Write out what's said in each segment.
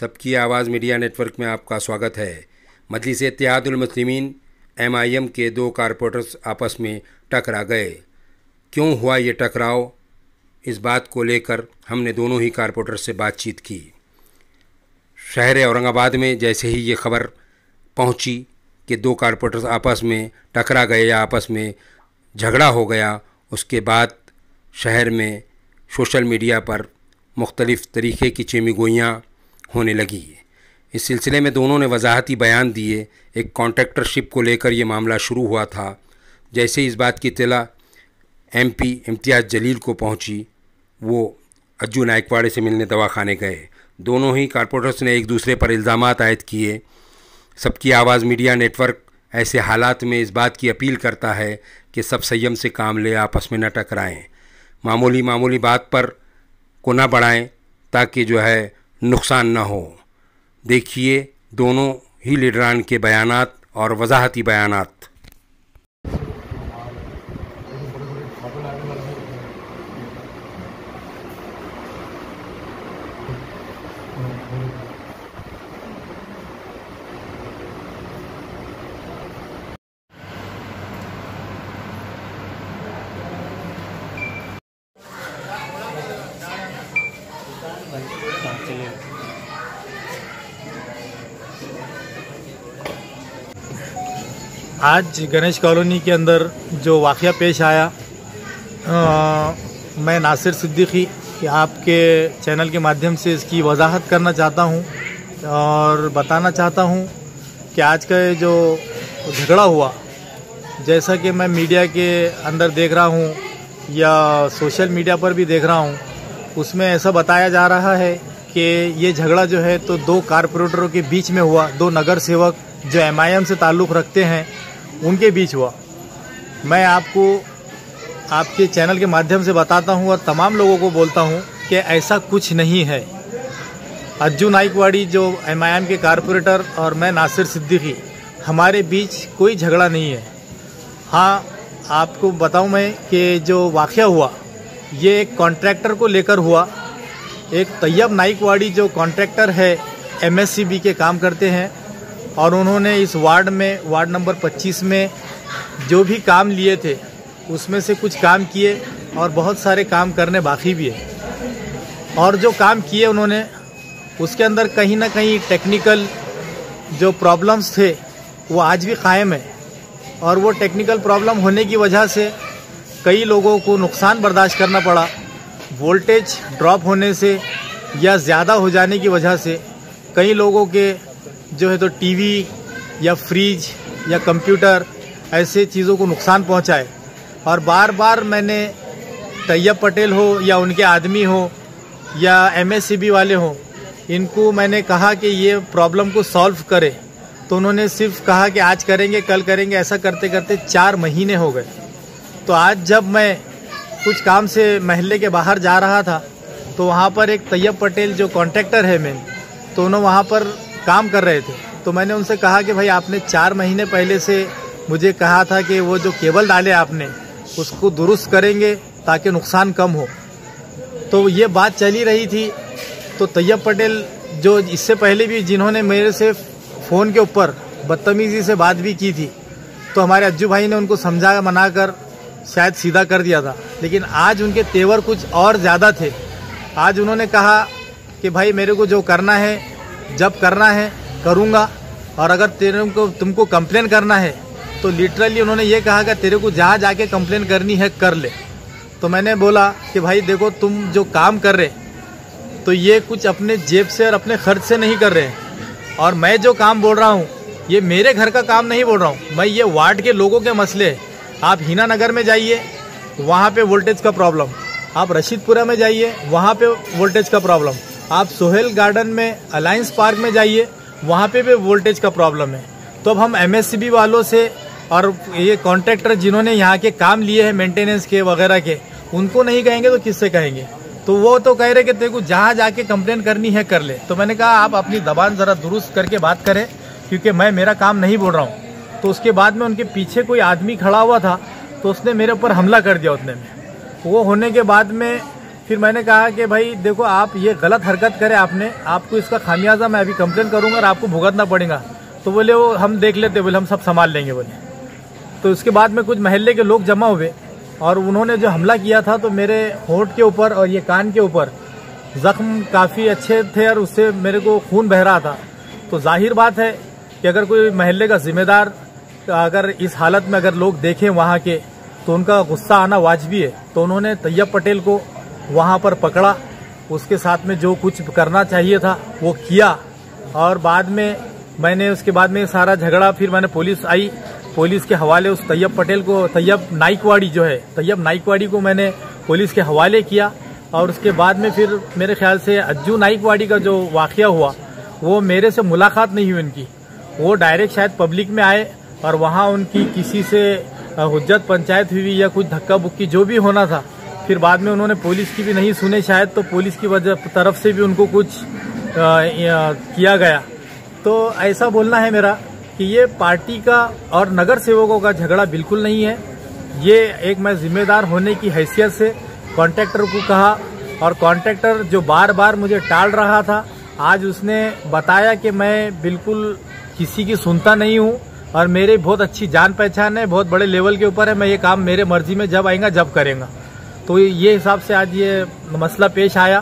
सबकी आवाज़ media network में आपका स्वागत है। मजलिस इत्तेहादुल मुस्लिमीन MIM के दो कारपोरेटर्स आपस में टकरा गए। क्यों हुआ ये टकराव, इस बात को लेकर हमने दोनों ही कारपोरेटर से बातचीत की। शहर औरंगाबाद में जैसे ही ये खबर पहुंची कि दो कारपोरेटर्स आपस में टकरा गए या आपस में झगड़ा हो गया, उसके बाद शहर में सोशल मीडिया पर मुख्तलिफ़ तरीक़े की चेमीगोइयाँ होने लगी। इस सिलसिले में दोनों ने वजाहती बयान दिए। एक कॉन्ट्रैक्टरशिप को लेकर ये मामला शुरू हुआ था। जैसे इस बात की इत्तला MP इम्तियाज़ जलील को पहुंची, वो अज्जू नायकवाड़े से मिलने दवाखाने गए। दोनों ही कारपोरेटर्स ने एक दूसरे पर इल्ज़ामात आयद किए। सबकी आवाज़ मीडिया नेटवर्क ऐसे हालात में इस बात की अपील करता है कि सब संयम से काम ले, आपस में न टकराएं, मामूली बात पर को न बढ़ाएं ताकि जो है नुकसान न हो। देखिए दोनों ही लीडरान के बयानात और वजाहती बयानात। आज गणेश कॉलोनी के अंदर जो वाक़या पेश आया, मैं नासिर सिद्दीकी कि आपके चैनल के माध्यम से इसकी वजाहत करना चाहता हूं और बताना चाहता हूं कि आज का जो झगड़ा हुआ, जैसा कि मैं मीडिया के अंदर देख रहा हूं या सोशल मीडिया पर भी देख रहा हूं, उसमें ऐसा बताया जा रहा है कि ये झगड़ा जो है तो दो कारपोरेटरों के बीच में हुआ, दो नगर सेवक जो MIM से ताल्लुक़ रखते हैं उनके बीच हुआ। मैं आपको आपके चैनल के माध्यम से बताता हूं और तमाम लोगों को बोलता हूं कि ऐसा कुछ नहीं है। अज्जू नायकवाड़ी जो MIM के कारपोरेटर और मैं नासिर सिद्दीकी, हमारे बीच कोई झगड़ा नहीं है। हाँ, आपको बताऊं मैं कि जो वाक़या हुआ ये एक कॉन्ट्रैक्टर को लेकर हुआ। एक तैयब नायकवाड़ी जो कॉन्ट्रैक्टर है, MSCB के काम करते हैं और उन्होंने इस वार्ड नंबर 25 में जो भी काम लिए थे उसमें से कुछ काम किए और बहुत सारे काम करने बाकी भी है। और जो काम किए उन्होंने, उसके अंदर कहीं ना कहीं टेक्निकल जो प्रॉब्लम्स थे वो आज भी कायम है और वो टेक्निकल प्रॉब्लम होने की वजह से कई लोगों को नुकसान बर्दाश्त करना पड़ा। वोल्टेज ड्रॉप होने से या ज़्यादा हो जाने की वजह से कई लोगों के जो है तो टीवी या फ्रिज या कंप्यूटर ऐसे चीज़ों को नुकसान पहुंचाए। और बार बार मैंने तैयब पटेल हो या उनके आदमी हो या MSCB वाले हो, इनको मैंने कहा कि ये प्रॉब्लम को सॉल्व करे, तो उन्होंने सिर्फ कहा कि आज करेंगे कल करेंगे, ऐसा करते करते 4 महीने हो गए। तो आज जब मैं कुछ काम से महल्ले के बाहर जा रहा था तो वहाँ पर एक तैयब पटेल जो कॉन्ट्रैक्टर है मेन, तो उन्होंने वहाँ पर काम कर रहे थे। तो मैंने उनसे कहा कि भाई आपने 4 महीने पहले से मुझे कहा था कि वो जो केबल डाले आपने उसको दुरुस्त करेंगे ताकि नुकसान कम हो। तो ये बात चली रही थी। तो तैयब पटेल जो इससे पहले भी जिन्होंने मेरे से फ़ोन के ऊपर बदतमीज़ी से बात भी की थी, तो हमारे अज्जू भाई ने उनको समझा मना कर शायद सीधा कर दिया था। लेकिन आज उनके तेवर कुछ और ज़्यादा थे। आज उन्होंने कहा कि भाई मेरे को जो करना है, जब करना है करूँगा, और अगर तुमको कंप्लेन करना है तो लिटरली उन्होंने ये कहा कि तेरे को जहाँ जाके कंप्लेन करनी है कर ले। तो मैंने बोला कि भाई देखो, तुम जो काम कर रहे तो ये कुछ अपने जेब से और अपने खर्च से नहीं कर रहे हैं, और मैं जो काम बोल रहा हूँ ये मेरे घर का काम नहीं बोल रहा हूँ मैं, ये वार्ड के लोगों के मसले हैं। आप हीना नगर में जाइए, वहाँ पे वोल्टेज का प्रॉब्लम। आप रशीदपुरा में जाइए, वहाँ पे वोल्टेज का प्रॉब्लम। आप सोहेल गार्डन में अलायंस पार्क में जाइए, वहाँ पे भी वोल्टेज का प्रॉब्लम है। तो अब हम MSCB वालों से और ये कॉन्ट्रैक्टर जिन्होंने यहाँ के काम लिए हैं मेंटेनेंस के वगैरह के, उनको नहीं कहेंगे तो किससे कहेंगे? तो वो तो कह रहे कि तेरे को जहाँ जाके कंप्लेन करनी है कर ले। तो मैंने कहा आप अपनी ज़बान ज़रा दुरुस्त करके बात करें, क्योंकि मैं मेरा काम नहीं बोल रहा हूँ। तो उसके बाद में उनके पीछे कोई आदमी खड़ा हुआ था, तो उसने मेरे ऊपर हमला कर दिया उतने में। वो होने के बाद में फिर मैंने कहा कि भाई देखो, आप ये गलत हरकत करे आपने, आपको इसका खामियाजा मैं अभी कंप्लेन करूंगा और आपको भुगतना पड़ेगा। तो बोले वो हम देख लेते, बोले हम सब संभाल लेंगे बोले। तो उसके बाद में कुछ महल्ले के लोग जमा हुए और उन्होंने जो हमला किया था, तो मेरे होंठ के ऊपर और ये कान के ऊपर जख्म काफ़ी अच्छे थे और उससे मेरे को खून बह रहा था। तो जाहिर बात है कि अगर कोई महल्ले का जिम्मेदार अगर इस हालत में अगर लोग देखें वहाँ के, तो उनका गुस्सा आना वाजिबी है। तो उन्होंने तैयब पटेल को वहाँ पर पकड़ा, उसके साथ में जो कुछ करना चाहिए था वो किया। और बाद में मैंने उसके बाद में सारा झगड़ा, फिर मैंने पुलिस आई, पुलिस के हवाले उस तैयब पटेल को, तैयब नाइकवाड़ी जो है, तैयब नाइकवाड़ी को मैंने पुलिस के हवाले किया। और उसके बाद में फिर मेरे ख्याल से अज्जू नाइकवाड़ी का जो वाक़या हुआ, वो मेरे से मुलाकात नहीं हुई उनकी, वो डायरेक्ट शायद पब्लिक में आए और वहाँ उनकी किसी से हुज्जत पंचायत हुई या कुछ धक्का बुक्की जो भी होना था। फिर बाद में उन्होंने पुलिस की भी नहीं सुने शायद, तो पुलिस की वजह तरफ से भी उनको कुछ किया गया। तो ऐसा बोलना है मेरा कि ये पार्टी का और नगर सेवकों का झगड़ा बिल्कुल नहीं है। ये एक मैं जिम्मेदार होने की हैसियत से कॉन्ट्रैक्टर को कहा, और कॉन्ट्रैक्टर जो बार बार मुझे टाल रहा था, आज उसने बताया कि मैं बिल्कुल किसी की सुनता नहीं हूँ और मेरे बहुत अच्छी जान पहचान है, बहुत बड़े लेवल के ऊपर है, मैं ये काम मेरे मर्जी में जब आएगा जब करेंगे। तो ये हिसाब से आज ये मसला पेश आया,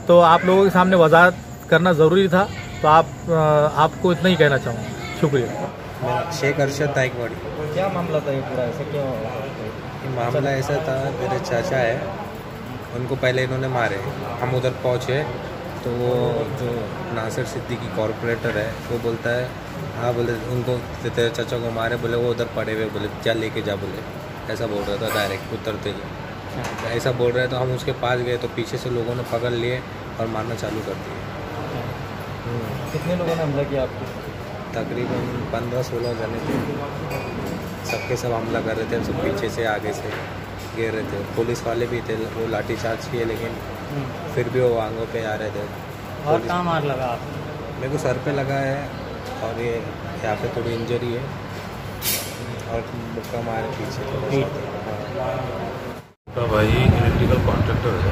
तो आप लोगों के सामने वजाहत करना ज़रूरी था। तो आपको इतना ही कहना चाहूँगा। शुक्रिया। शेख अरशद नाइकवाड़ी। क्या मामला था ये पूरा, ऐसा क्यों? मामला ऐसा था, मेरे चाचा है, उनको पहले इन्होंने मारे, हम उधर पहुँचे तो वो जो नासिर सिद्दीकी कॉर्पोरेटर है वो बोलता है, हाँ बोले उनको तेरे चाचा को मारे, बोले वो उधर पड़े हुए, बोले क्या लेके जा, बोले ऐसा बोल रहा था डायरेक्ट उतरते ही। ऐसा बोल रहे तो हम उसके पास गए तो पीछे से लोगों ने पकड़ लिए और मारना चालू कर दिए। कितने लोगों ने हमला किया आपको? तकरीबन 15-16 जने थे, सबके सब हमला कर रहे थे, सब पीछे से आगे से घेर रहे थे। पुलिस वाले भी थे, वो लाठीचार्ज किए, लेकिन फिर भी वो आंगों पे आ रहे थे। और कहाँ मार लगा आपको? मेरे को सर पे लगा है और ये यहाँ पे थोड़ी इंजरी है और मुक्का मारे पीछे थोड़ा सा। भाई इलेक्ट्रिकल कॉन्ट्रैक्टर है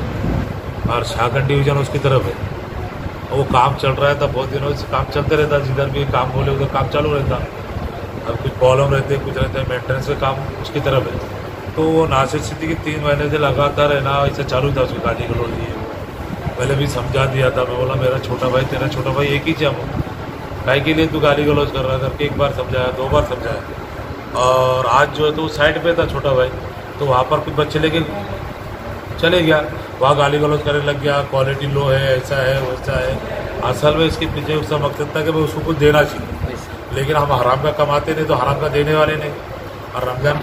और शाहगंज डिवीजन उसकी तरफ है। वो काम चल रहा था, बहुत दिनों से काम चलते रहता, जिधर भी काम बोले उधर काम चालू रहता। और कुछ प्रॉब्लम रहते, कुछ रहते, मेंटेनेंस का काम उसकी तरफ है। तो वो नासिर सिद्दीकी 3 महीने से लगातार है ना, ऐसा चालू था, उसकी गाड़ी गलौज लिए। पहले भी समझा दिया था, मैं बोला मेरा छोटा भाई तेरा छोटा भाई एक ही है, हम भाई के लिए तू गाली गलौज कर रहा करके 1 बार समझाया, 2 बार समझाया। और आज जो है तो साइड पे था छोटा भाई, तो वहाँ पर कुछ बच्चे लेके चले गया, वहाँ गाली गलौज करने लग गया, क्वालिटी लो है, ऐसा है वैसा है। असल में इसके पीछे उसका मकसद था कि भाई उसको कुछ देना चाहिए, लेकिन हम हराम का कमाते नहीं तो हराम का देने वाले नहीं, और रमज़ान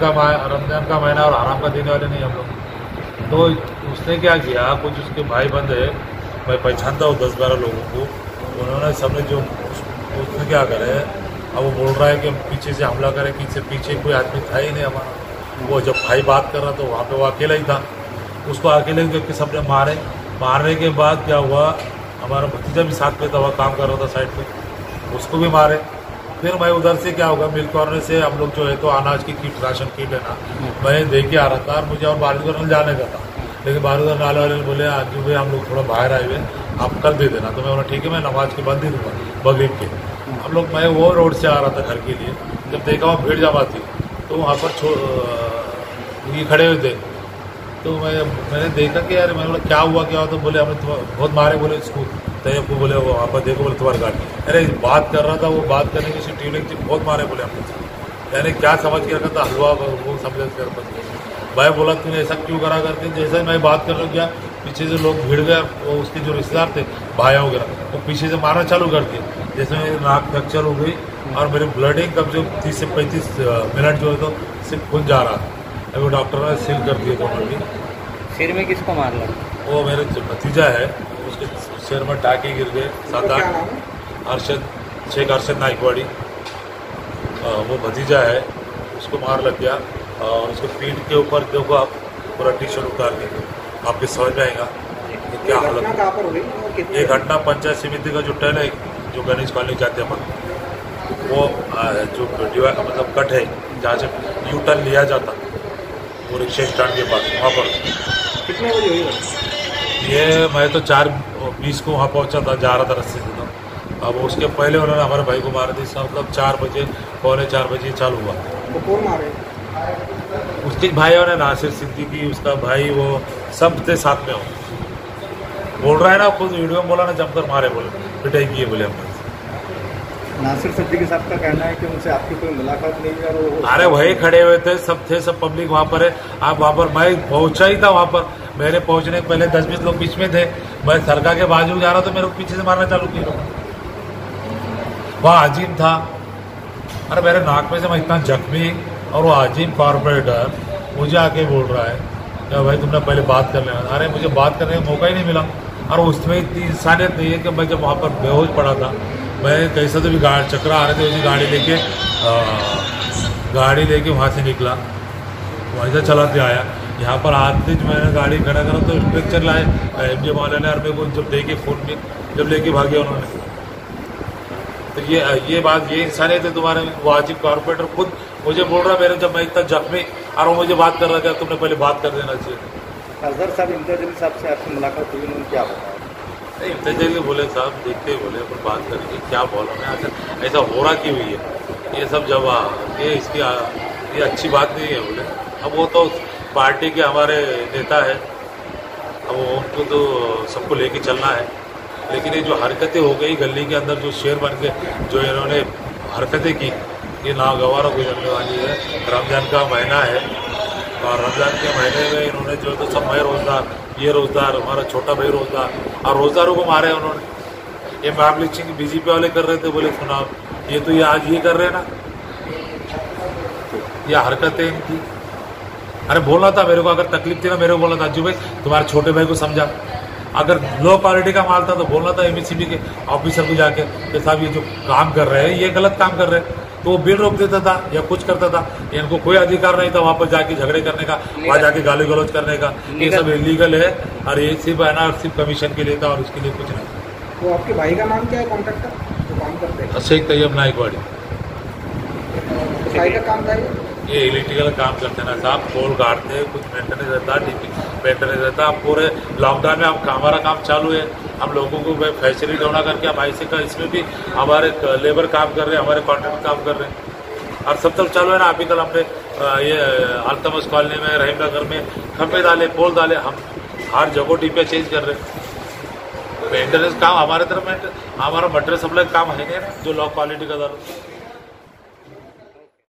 का महीना और हराम का देने वाले नहीं हम लोग। तो उसने क्या किया, कुछ उसके भाई बंद है, मैं पहचानता हूँ 10-12 लोगों को, उन्होंने सबने जो उसने क्या करे, अब वो बोल रहा है कि हम पीछे से हमला करें, पीछे कोई आदमी था ही नहीं हमारा। वो जब भाई बात कर रहा तो वहाँ पे वो अकेला ही था, उसको अकेले देख के सबने मारने के बाद क्या हुआ, हमारा भतीजा भी साथ में था, वह काम कर रहा था साइड पे, उसको भी मारे। फिर मैं उधर से क्या होगा, मिल्क कॉर्नर से हम लोग जो है तो अनाज की किट, राशन किट है ना, मैं दे के आ रहा था और मुझे और बारूद जाने का था, लेकिन बारूद नाले वाले ने बोले आज जो भाई हम लोग थोड़ा बाहर आए हुए, आप कल दे देना। तो मैं बोला ठीक है, मैं नमाज के बाद दे दूँगा बगरीब के। हम लोग, मैं वो रोड से आ रहा था घर के लिए, जब देखा वहाँ भीड़ जमा थी, तो वहाँ पर ये खड़े हुए थे, तो मैंने देखा कि यार, मैंने बोला क्या हुआ, तो बोले हमें बहुत मारे, बोले इसको तैयब को, बोले वो वहाँ पर देखो, बोले तुम्हारी गाड़ी। अरे बात कर रहा था, वो बात करने की ट्यूनिंग थी, बहुत मारे बोले हमने। यानी क्या समझ के रखा था, हलवा वो समझ कर भाई बोला तूने ऐसा क्यों करा करके। जैसे मैं बात कर गया, पीछे से लोग भिड़ गए, वो उसके जो रिश्तेदार थे भाई वगैरह, वो पीछे से मारना चालू कर दिया। जैसे मेरी नाक फ्रैक्चर हो गई और मेरी ब्लडिंग कब जो 30 से 35 मिनट जो है तो सिर्फ खून जा रहा था। अभी डॉक्टर ने सील कर दिए दोनों भी। सिर में किसको मार लगा? वो मेरे भतीजा है, उसके सिर में टाके गिर गए 7-8। शेख अरशद नाइकवाड़ी, वो भतीजा है, उसको मार लग गया। और उसके पीठ के ऊपर देखो आप, पूरा टी शर्ट उतार के, आपके समझ में आएगा कि क्या हालत है। ये घटना पंचायत समिति का जो टर्न है, जो गणेश कॉलोनी जाते हैं वो जो मतलब कट है, जहाँ से यू टर्न लिया जाता, वो रिक्शा स्टैंड के पास, वहाँ पर। कितने बजे हुई? ये मैं तो 4:20 को वहाँ पहुँचा था, जा रहा था रस्ते से। तो अब उसके पहले उन्होंने हमारे भाई को मार दी। मतलब 4 बजे, पौने 4 बजे चालू हुआ। वो कौन मारे? उसके भाइयों ने, नासिर सिद्दीकी उसका भाई, वो सब थे साथ में। हो बोल रहा है ना, खुद वीडियो में बोला ना, जमकर मारे, बोले पिटाई किए बोले हमने। नासिर सिद्दीकी साहब का कहना है कि उनसे आपकी कोई मुलाकात नहीं है और अरे वही खड़े हुए थे, सब थे, सब पब्लिक वहाँ पर है। आप वहाँ पर, मैं पहुँचा ही था वहाँ पर। मेरे पहुँचने के पहले 10-20 लोग बीच में थे। मैं सरकार के बाजू जा रहा था, मेरे को पीछे से मारना चालू किया। वहाँ अजीम था, अरे मेरे नाक में से मैं इतना जख्मी, और वो अजीम कॉर्पोरेटर मुझे आके बोल रहा है क्या भाई तुमने पहले बात कर लेना। अरे मुझे बात करने का मौका ही नहीं मिला। और उसमें इतनी इंसानियत नहीं है कि मैं जब वहाँ पर बेहोश पड़ा था, मैं कैसे तो भी चक्रा आ रहे थे, उसी गाड़ी लेके वहाँ से निकला, वहीं से चलाते आया। यहाँ पर आते ही मैंने गाड़ी खड़ा करा तो स्ट्रक्चर लाए MJ वाले ने, और मेरे को जब लेके फ़ोन में जब लेके भागे उन्होंने। तो ये बात, ये इंसानियत है तुम्हारे। वाजिब कॉर्पोरेटर खुद मुझे बोल रहा मेरे, जब मैं इतना जख्मी, और वो मुझे बात कर रहा था, तुमने पहले बात कर देना चाहिए। अजहर साहब, इम्तियाज अली साहब से आपकी मुलाकात हुई, उन्होंने क्या बताया? नहीं, इम्तियाज अली बोले साहब देखते ही बोले, अपन बात करेंगे, क्या बोला मैं आखिर ऐसा हो रहा क्यों हुई है ये सब जवाब, ये अच्छी बात नहीं है बोले। अब वो तो पार्टी के हमारे नेता है, अब उनको तो सबको लेके चलना है। लेकिन ये जो हरकतें हो गई गली के अंदर, जो शेर बन के जो इन्होंने हरकतें की, ये नागवार गुजरने वाली है। रमज़ान का महीना है, और रमज़ान के महीने में इन्होंने जो तो सब मैं रोज़दार, ये रोज़दार, हमारा छोटा भाई रोज़दार, और रोज़दारों को मारे उन्होंने। ये मामले BJP वाले कर रहे थे, बोले सुना ये तो ये आज ये कर रहे हैं ना, ये हरकतें इनकी। अरे बोलना था मेरे को, अगर तकलीफ थी ना मेरे को बोलना था, अज्जू भाई तुम्हारे छोटे भाई को समझा। अगर लो क्वालिटी का माल था तो बोलना था MECB के ऑफिसर को जाके कि साहब ये जो काम कर रहे हैं ये गलत काम कर रहे हैं, तो वो बिल रोक देता था या कुछ करता था। इनको कोई अधिकार नहीं था वहाँ पर जाके झगड़े करने का, वहाँ जाके गाली गलौज करने का। ये सब इलीगल है, और ये सिर्फ है ना, सिर्फ कमीशन के लिए था, और उसके लिए कुछ नहीं। तो आपके भाई का नाम क्या है, कॉन्ट्रैक्टर जो काम करते हैं? शेख तैयब नाइकवाड़ी। भाई का काम था ये इलेक्ट्रिकल काम करते हैं ना साहब, पोल काटते, कुछ मेंटेनेंस रहता, DP मेंटेनेंस रहता। पूरे लॉकडाउन में हमारा काम चालू है, हम लोगों को फैसिलिटी होना करके हम ऐसे का, इसमें भी हमारे लेबर काम कर रहे हैं, हमारे कॉन्ट्रैक्टर काम कर रहे हैं, और सब तक चालू है ना। अभी कल हमने ये अल्तमस कॉलोनी में, रहीम नगर में खंभे डाले, पोल डाले, हम हर जगह DP चेंज कर रहे हैं। मेंटेनेंस काम हमारे तरफ में, हमारा मटेरियल सप्लाई काम है नहीं ना, जो लो क्वालिटी का दारू।